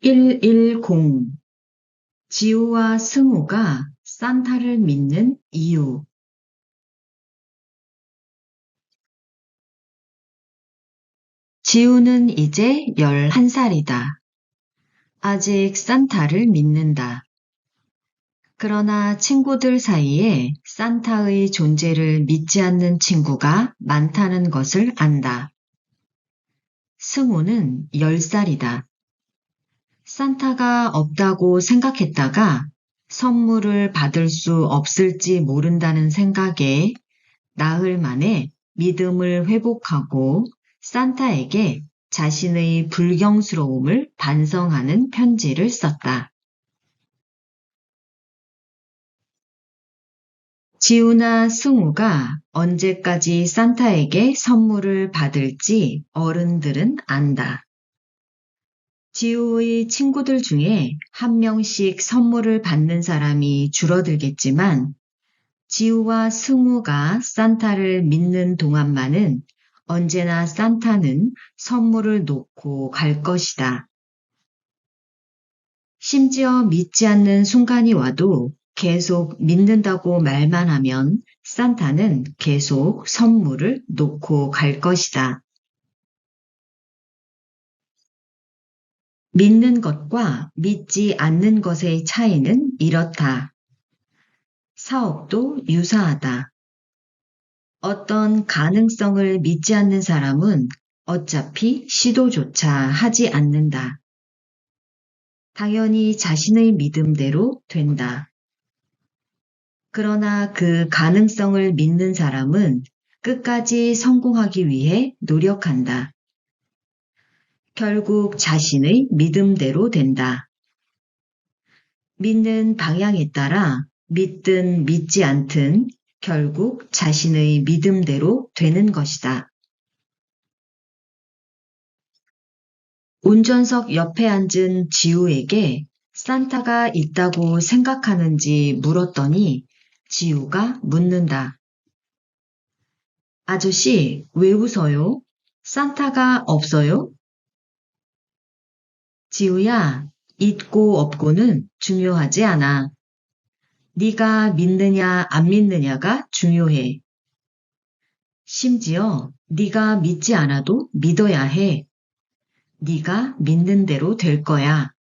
110. 지우와 승우가 산타를 믿는 이유. 지우는 이제 11살이다. 아직 산타를 믿는다. 그러나 친구들 사이에 산타의 존재를 믿지 않는 친구가 많다는 것을 안다. 승우는 10살이다. 산타가 없다고 생각했다가 선물을 받을 수 없을지 모른다는 생각에 나흘 만에 믿음을 회복하고 산타에게 자신의 불경스러움을 반성하는 편지를 썼다. 지우나 승우가 언제까지 산타에게 선물을 받을지 어른들은 안다. 지우의 친구들 중에 한 명씩 선물을 받는 사람이 줄어들겠지만 지우와 승우가 산타를 믿는 동안만은 언제나 산타는 선물을 놓고 갈 것이다. 심지어 믿지 않는 순간이 와도 계속 믿는다고 말만 하면 산타는 계속 선물을 놓고 갈 것이다. 믿는 것과 믿지 않는 것의 차이는 이렇다. 사업도 유사하다. 어떤 가능성을 믿지 않는 사람은 어차피 시도조차 하지 않는다. 당연히 자신의 믿음대로 된다. 그러나 그 가능성을 믿는 사람은 끝까지 성공하기 위해 노력한다. 결국 자신의 믿음대로 된다. 믿는 방향에 따라 믿든 믿지 않든 결국 자신의 믿음대로 되는 것이다. 운전석 옆에 앉은 지우에게 산타가 있다고 생각하는지 물었더니 지우가 묻는다. 아저씨, 왜 웃어요? 산타가 없어요? 지우야, 있고 없고는 중요하지 않아. 네가 믿느냐 안 믿느냐가 중요해. 심지어 네가 믿지 않아도 믿어야 해. 네가 믿는 대로 될 거야.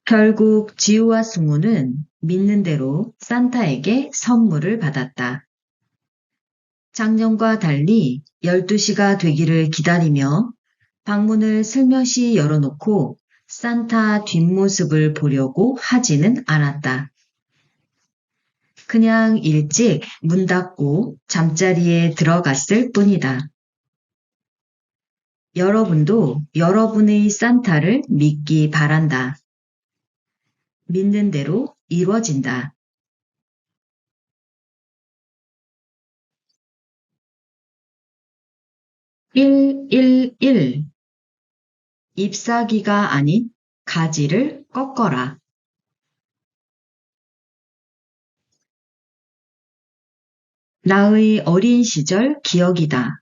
결국 지우와 승우는 믿는 대로 산타에게 선물을 받았다. 작년과 달리 12시가 되기를 기다리며 방문을 슬며시 열어놓고 산타 뒷모습을 보려고 하지는 않았다. 그냥 일찍 문 닫고 잠자리에 들어갔을 뿐이다. 여러분도 여러분의 산타를 믿기 바란다. 믿는 대로 이루어진다. 111. 잎사귀가 아닌 가지를 꺾어라. 나의 어린 시절 기억이다.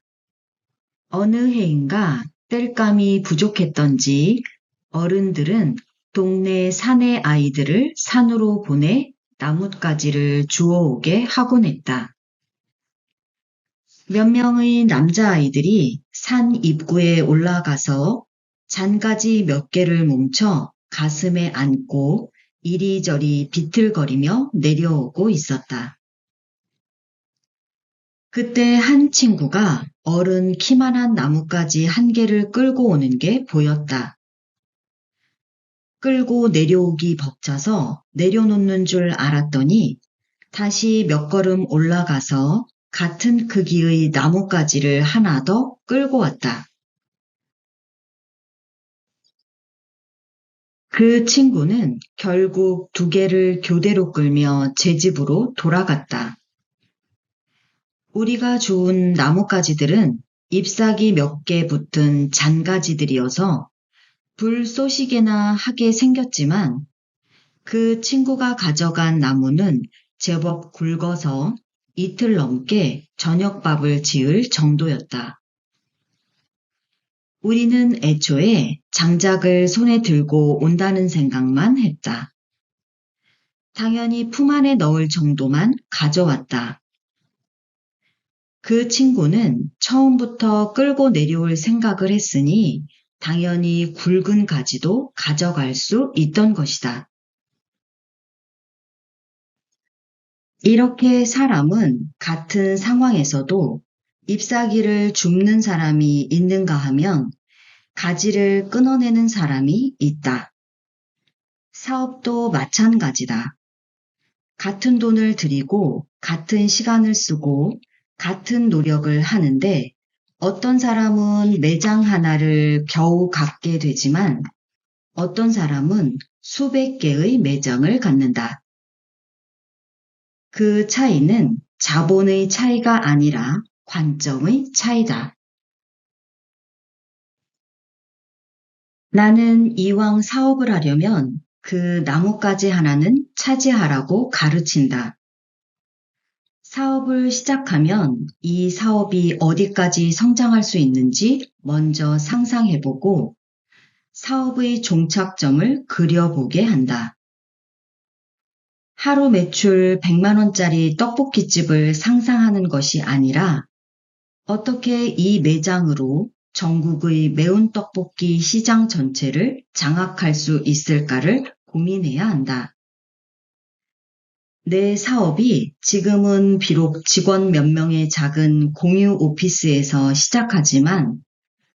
어느 해인가 땔감이 부족했던지 어른들은 동네 사내 아이들을 산으로 보내 나뭇가지를 주워오게 하곤 했다. 몇 명의 남자아이들이 산 입구에 올라가서 잔가지 몇 개를 뭉쳐 가슴에 안고 이리저리 비틀거리며 내려오고 있었다. 그때 한 친구가 어른 키만한 나뭇가지 한 개를 끌고 오는 게 보였다. 끌고 내려오기 벅차서 내려놓는 줄 알았더니 다시 몇 걸음 올라가서 같은 크기의 나뭇가지를 하나 더 끌고 왔다. 그 친구는 결국 두 개를 교대로 끌며 제 집으로 돌아갔다. 우리가 주운 나뭇가지들은 잎사귀 몇 개 붙은 잔가지들이어서 불 쏘시개나 하게 생겼지만 그 친구가 가져간 나무는 제법 굵어서 이틀 넘게 저녁밥을 지을 정도였다. 우리는 애초에 장작을 손에 들고 온다는 생각만 했다. 당연히 품 안에 넣을 정도만 가져왔다. 그 친구는 처음부터 끌고 내려올 생각을 했으니 당연히 굵은 가지도 가져갈 수 있던 것이다. 이렇게 사람은 같은 상황에서도 잎사귀를 줍는 사람이 있는가 하면 가지를 끊어내는 사람이 있다. 사업도 마찬가지다. 같은 돈을 들이고 같은 시간을 쓰고 같은 노력을 하는데 어떤 사람은 매장 하나를 겨우 갖게 되지만 어떤 사람은 수백 개의 매장을 갖는다. 그 차이는 자본의 차이가 아니라 관점의 차이다. 나는 이왕 사업을 하려면 그 나뭇가지 하나는 차지하라고 가르친다. 사업을 시작하면 이 사업이 어디까지 성장할 수 있는지 먼저 상상해보고 사업의 종착점을 그려보게 한다. 하루 매출 100만 원짜리 떡볶이집을 상상하는 것이 아니라 어떻게 이 매장으로 전국의 매운 떡볶이 시장 전체를 장악할 수 있을까를 고민해야 한다. 내 사업이 지금은 비록 직원 몇 명의 작은 공유 오피스에서 시작하지만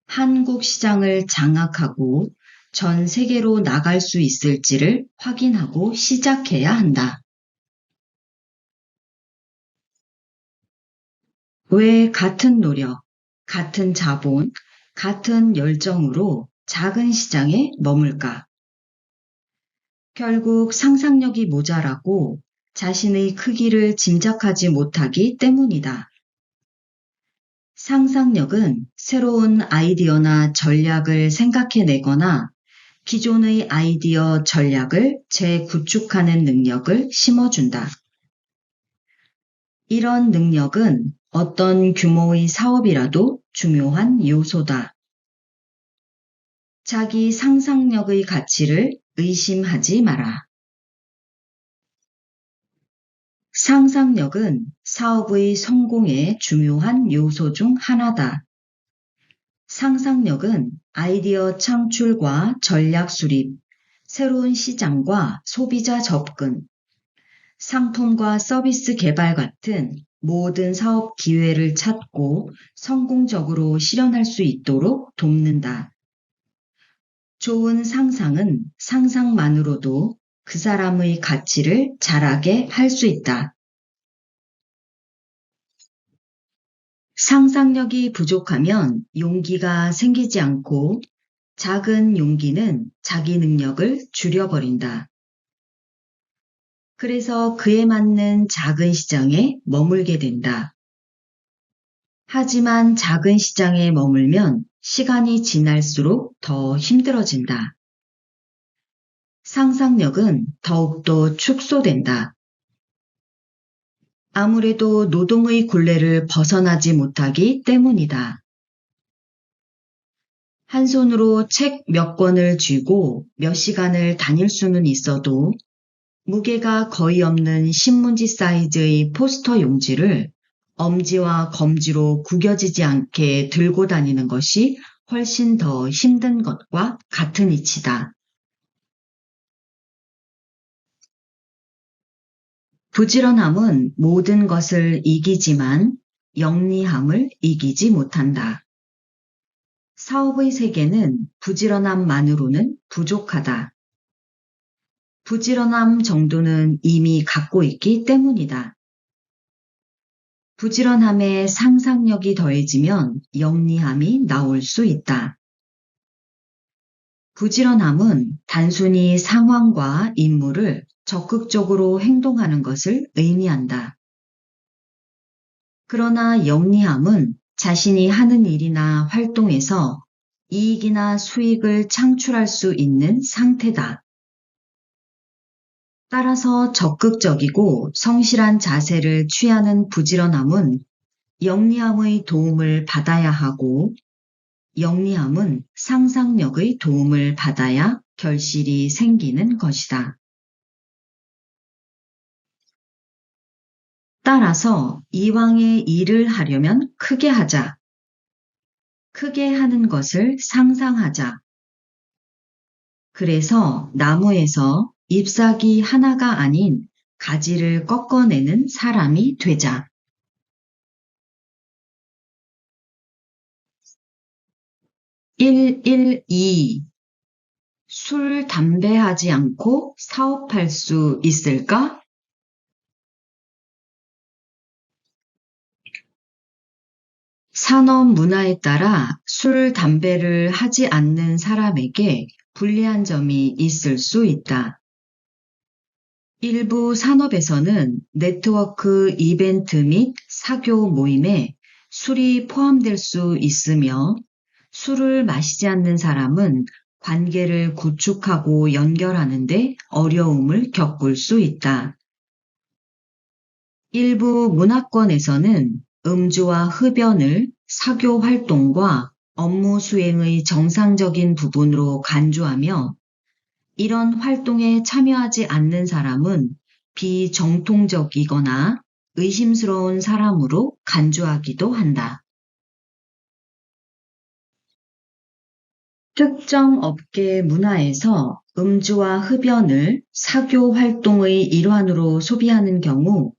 한국 시장을 장악하고 전 세계로 나갈 수 있을지를 확인하고 시작해야 한다. 왜 같은 노력, 같은 자본, 같은 열정으로 작은 시장에 머물까? 결국 상상력이 모자라고 자신의 크기를 짐작하지 못하기 때문이다. 상상력은 새로운 아이디어나 전략을 생각해내거나 기존의 아이디어 전략을 재구축하는 능력을 심어준다. 이런 능력은 어떤 규모의 사업이라도 중요한 요소다. 자기 상상력의 가치를 의심하지 마라. 상상력은 사업의 성공의 중요한 요소 중 하나다. 상상력은 아이디어 창출과 전략 수립, 새로운 시장과 소비자 접근, 상품과 서비스 개발 같은 모든 사업 기회를 찾고 성공적으로 실현할 수 있도록 돕는다. 좋은 상상은 상상만으로도 그 사람의 가치를 자라게 할 수 있다. 상상력이 부족하면 용기가 생기지 않고 작은 용기는 자기 능력을 줄여버린다. 그래서 그에 맞는 작은 시장에 머물게 된다. 하지만 작은 시장에 머물면 시간이 지날수록 더 힘들어진다. 상상력은 더욱더 축소된다. 아무래도 노동의 굴레를 벗어나지 못하기 때문이다. 한 손으로 책 몇 권을 쥐고 몇 시간을 다닐 수는 있어도 무게가 거의 없는 신문지 사이즈의 포스터 용지를 엄지와 검지로 구겨지지 않게 들고 다니는 것이 훨씬 더 힘든 것과 같은 이치다. 부지런함은 모든 것을 이기지만 영리함을 이기지 못한다. 사업의 세계는 부지런함만으로는 부족하다. 부지런함 정도는 이미 갖고 있기 때문이다. 부지런함에 상상력이 더해지면 영리함이 나올 수 있다. 부지런함은 단순히 상황과 임무를 적극적으로 행동하는 것을 의미한다. 그러나 영리함은 자신이 하는 일이나 활동에서 이익이나 수익을 창출할 수 있는 상태다. 따라서 적극적이고 성실한 자세를 취하는 부지런함은 영리함의 도움을 받아야 하고 영리함은 상상력의 도움을 받아야 결실이 생기는 것이다. 따라서 이왕에 일을 하려면 크게 하자. 크게 하는 것을 상상하자. 그래서 나무에서 잎사귀 하나가 아닌 가지를 꺾어내는 사람이 되자. 112. 술, 담배 하지 않고 사업할 수 있을까? 산업 문화에 따라 술, 담배를 하지 않는 사람에게 불리한 점이 있을 수 있다. 일부 산업에서는 네트워크 이벤트 및 사교 모임에 술이 포함될 수 있으며 술을 마시지 않는 사람은 관계를 구축하고 연결하는데 어려움을 겪을 수 있다. 일부 문화권에서는 음주와 흡연을 사교 활동과 업무 수행의 정상적인 부분으로 간주하며 이런 활동에 참여하지 않는 사람은 비정통적이거나 의심스러운 사람으로 간주하기도 한다. 특정 업계 문화에서 음주와 흡연을 사교 활동의 일환으로 소비하는 경우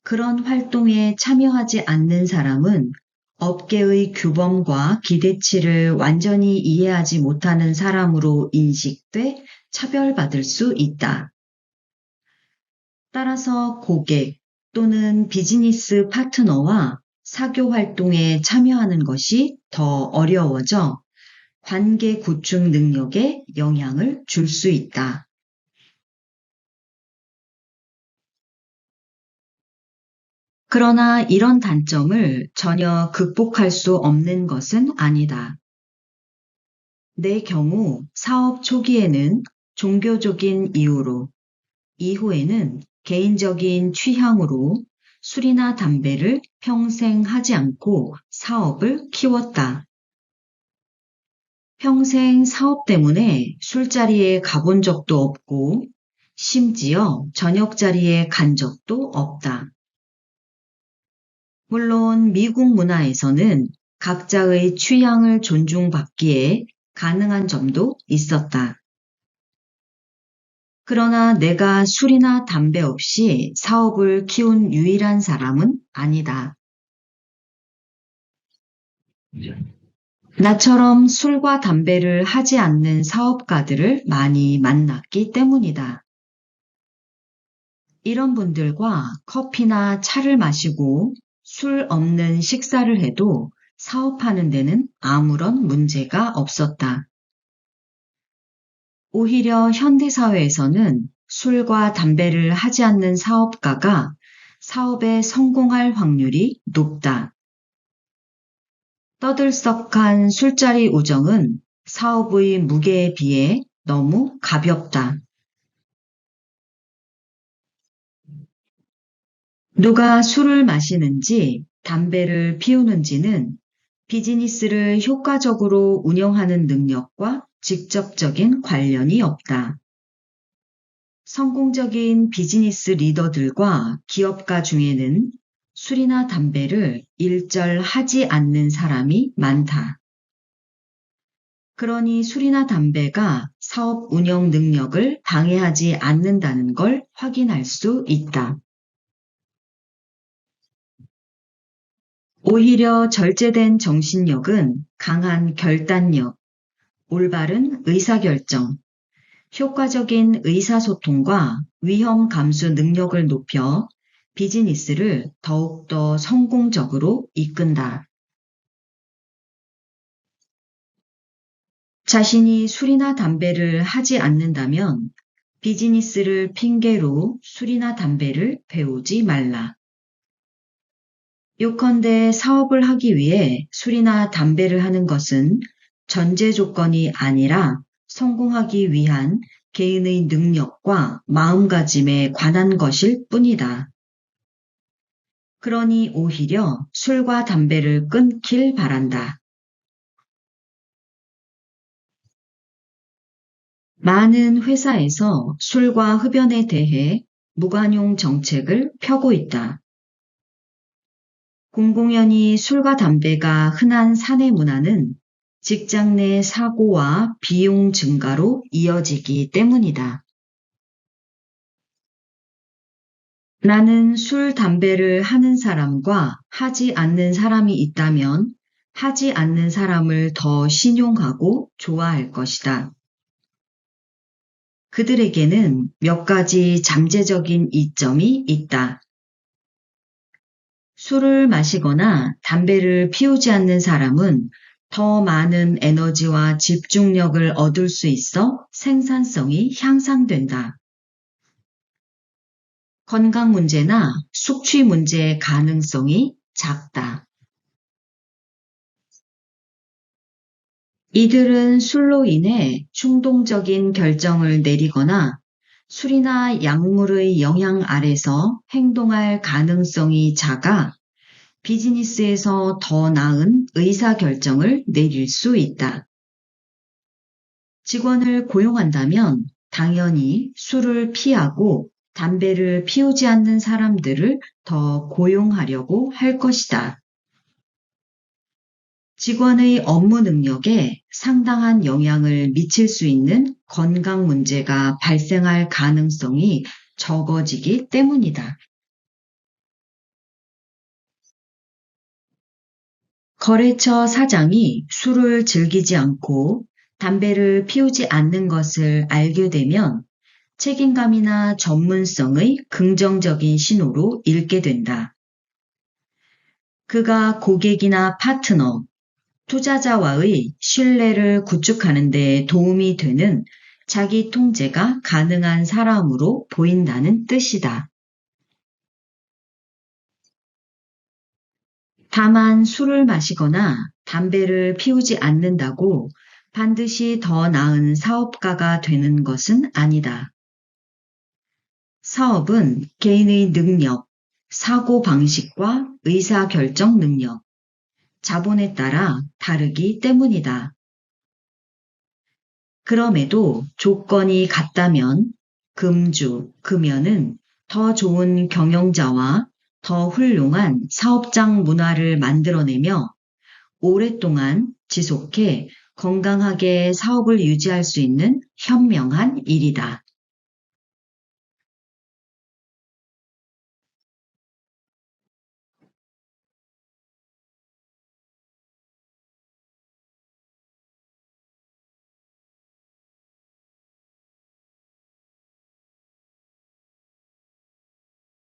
그런 활동에 참여하지 않는 사람은 업계의 규범과 기대치를 완전히 이해하지 못하는 사람으로 인식돼 차별받을 수 있다. 따라서 고객 또는 비즈니스 파트너와 사교 활동에 참여하는 것이 더 어려워져 관계 구축 능력에 영향을 줄 수 있다. 그러나 이런 단점을 전혀 극복할 수 없는 것은 아니다. 내 경우 사업 초기에는 종교적인 이유로, 이후에는 개인적인 취향으로 술이나 담배를 평생 하지 않고 사업을 키웠다. 평생 사업 때문에 술자리에 가본 적도 없고, 심지어 저녁 자리에 간 적도 없다. 물론 미국 문화에서는 각자의 취향을 존중받기에 가능한 점도 있었다. 그러나 내가 술이나 담배 없이 사업을 키운 유일한 사람은 아니다. 나처럼 술과 담배를 하지 않는 사업가들을 많이 만났기 때문이다. 이런 분들과 커피나 차를 마시고 술 없는 식사를 해도 사업하는 데는 아무런 문제가 없었다. 오히려 현대사회에서는 술과 담배를 하지 않는 사업가가 사업에 성공할 확률이 높다. 떠들썩한 술자리 우정은 사업의 무게에 비해 너무 가볍다. 누가 술을 마시는지 담배를 피우는지는 비즈니스를 효과적으로 운영하는 능력과 직접적인 관련이 없다. 성공적인 비즈니스 리더들과 기업가 중에는 술이나 담배를 일절 하지 않는 사람이 많다. 그러니 술이나 담배가 사업 운영 능력을 방해하지 않는다는 걸 확인할 수 있다. 오히려 절제된 정신력은 강한 결단력, 올바른 의사결정, 효과적인 의사소통과 위험 감수 능력을 높여 비즈니스를 더욱더 성공적으로 이끈다. 자신이 술이나 담배를 하지 않는다면 비즈니스를 핑계로 술이나 담배를 배우지 말라. 요컨대 사업을 하기 위해 술이나 담배를 하는 것은 전제 조건이 아니라 성공하기 위한 개인의 능력과 마음가짐에 관한 것일 뿐이다. 그러니 오히려 술과 담배를 끊길 바란다. 많은 회사에서 술과 흡연에 대해 무관용 정책을 펴고 있다. 공공연히 술과 담배가 흔한 사내 문화는 직장 내 사고와 비용 증가로 이어지기 때문이다. 나는 술, 담배를 하는 사람과 하지 않는 사람이 있다면 하지 않는 사람을 더 신용하고 좋아할 것이다. 그들에게는 몇 가지 잠재적인 이점이 있다. 술을 마시거나 담배를 피우지 않는 사람은 더 많은 에너지와 집중력을 얻을 수 있어 생산성이 향상된다. 건강 문제나 숙취 문제의 가능성이 작다. 이들은 술로 인해 충동적인 결정을 내리거나 술이나 약물의 영향 아래서 행동할 가능성이 작아 비즈니스에서 더 나은 의사결정을 내릴 수 있다. 직원을 고용한다면 당연히 술을 피하고 담배를 피우지 않는 사람들을 더 고용하려고 할 것이다. 직원의 업무 능력에 상당한 영향을 미칠 수 있는 건강 문제가 발생할 가능성이 적어지기 때문이다. 거래처 사장이 술을 즐기지 않고 담배를 피우지 않는 것을 알게 되면 책임감이나 전문성의 긍정적인 신호로 읽게 된다. 그가 고객이나 파트너, 투자자와의 신뢰를 구축하는 데 도움이 되는 자기 통제가 가능한 사람으로 보인다는 뜻이다. 다만 술을 마시거나 담배를 피우지 않는다고 반드시 더 나은 사업가가 되는 것은 아니다. 사업은 개인의 능력, 사고방식과 의사결정 능력, 자본에 따라 다르기 때문이다. 그럼에도 조건이 같다면 금연은 더 좋은 경영자와 더 훌륭한 사업장 문화를 만들어내며 오랫동안 지속해 건강하게 사업을 유지할 수 있는 현명한 일이다.